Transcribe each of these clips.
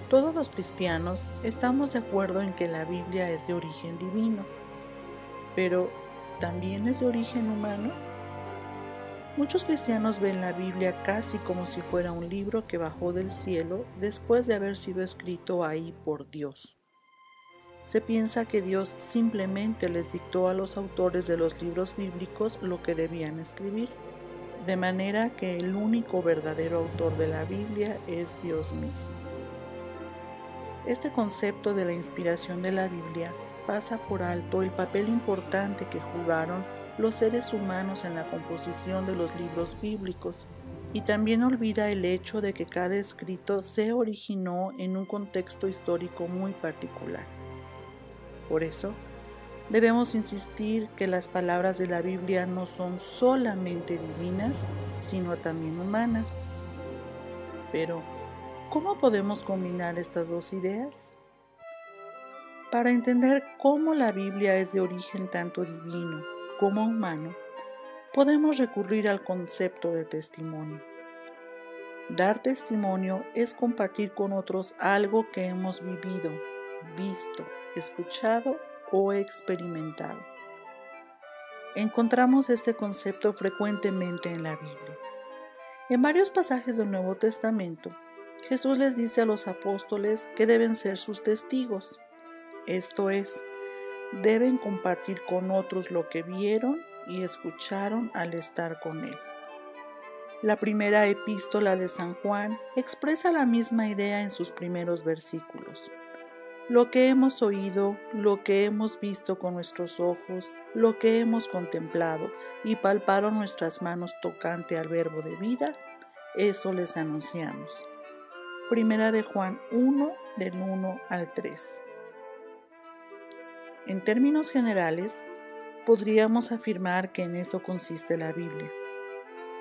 Todos los cristianos estamos de acuerdo en que la Biblia es de origen divino, pero ¿también es de origen humano? Muchos cristianos ven la Biblia casi como si fuera un libro que bajó del cielo después de haber sido escrito ahí por Dios. Se piensa que Dios simplemente les dictó a los autores de los libros bíblicos lo que debían escribir, de manera que el único verdadero autor de la Biblia es Dios mismo. Este concepto de la inspiración de la Biblia pasa por alto el papel importante que jugaron los seres humanos en la composición de los libros bíblicos y también olvida el hecho de que cada escrito se originó en un contexto histórico muy particular. Por eso, debemos insistir que las palabras de la Biblia no son solamente divinas, sino también humanas. Pero, ¿cómo podemos combinar estas dos ideas? Para entender cómo la Biblia es de origen tanto divino como humano, podemos recurrir al concepto de testimonio. Dar testimonio es compartir con otros algo que hemos vivido, visto, escuchado o experimentado. Encontramos este concepto frecuentemente en la Biblia. En varios pasajes del Nuevo Testamento, Jesús les dice a los apóstoles que deben ser sus testigos, esto es, deben compartir con otros lo que vieron y escucharon al estar con Él. La primera epístola de San Juan expresa la misma idea en sus primeros versículos. Lo que hemos oído, lo que hemos visto con nuestros ojos, lo que hemos contemplado y palparon nuestras manos tocante al verbo de vida, eso les anunciamos. Primera de Juan 1, del 1 al 3. En términos generales, podríamos afirmar que en eso consiste la Biblia.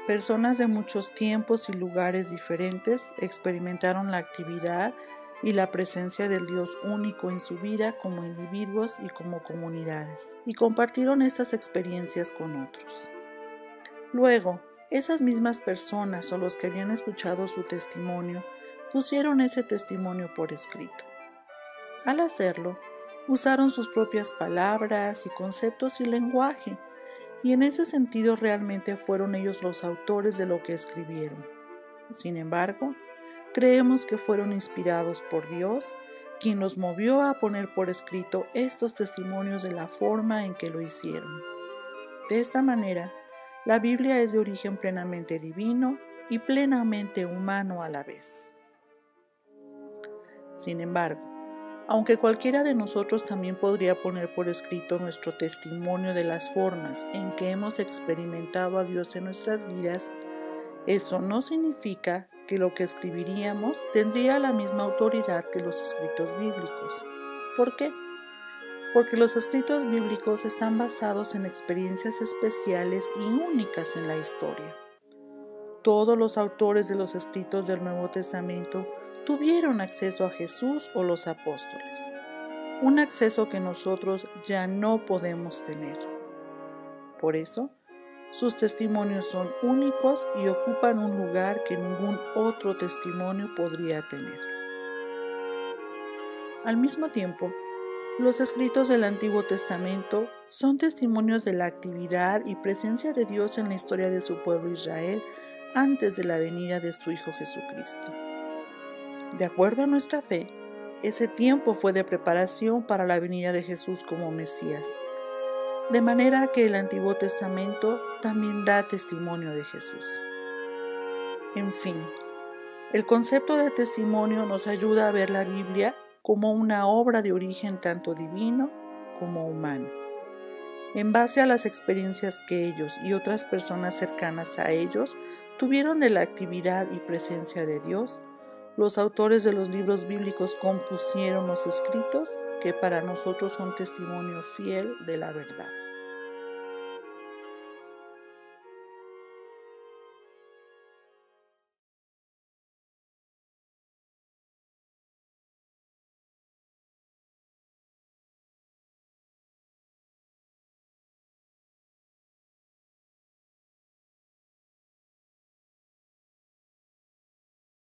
Personas de muchos tiempos y lugares diferentes experimentaron la actividad y la presencia del Dios único en su vida como individuos y como comunidades, y compartieron estas experiencias con otros. Luego, esas mismas personas o los que habían escuchado su testimonio pusieron ese testimonio por escrito. Al hacerlo, usaron sus propias palabras y conceptos y lenguaje, y en ese sentido realmente fueron ellos los autores de lo que escribieron. Sin embargo, creemos que fueron inspirados por Dios, quien los movió a poner por escrito estos testimonios de la forma en que lo hicieron. De esta manera, la Biblia es de origen plenamente divino y plenamente humano a la vez. Sin embargo, aunque cualquiera de nosotros también podría poner por escrito nuestro testimonio de las formas en que hemos experimentado a Dios en nuestras vidas, eso no significa que lo que escribiríamos tendría la misma autoridad que los escritos bíblicos. ¿Por qué? Porque los escritos bíblicos están basados en experiencias especiales y únicas en la historia. Todos los autores de los escritos del Nuevo Testamento tuvieron acceso a Jesús o los apóstoles, un acceso que nosotros ya no podemos tener. Por eso, sus testimonios son únicos y ocupan un lugar que ningún otro testimonio podría tener. Al mismo tiempo, los escritos del Antiguo Testamento son testimonios de la actividad y presencia de Dios en la historia de su pueblo Israel antes de la venida de su Hijo Jesucristo. De acuerdo a nuestra fe, ese tiempo fue de preparación para la venida de Jesús como Mesías, de manera que el Antiguo Testamento también da testimonio de Jesús. En fin, el concepto de testimonio nos ayuda a ver la Biblia como una obra de origen tanto divino como humano. En base a las experiencias que ellos y otras personas cercanas a ellos tuvieron de la actividad y presencia de Dios, los autores de los libros bíblicos compusieron los escritos que para nosotros son testimonio fiel de la verdad.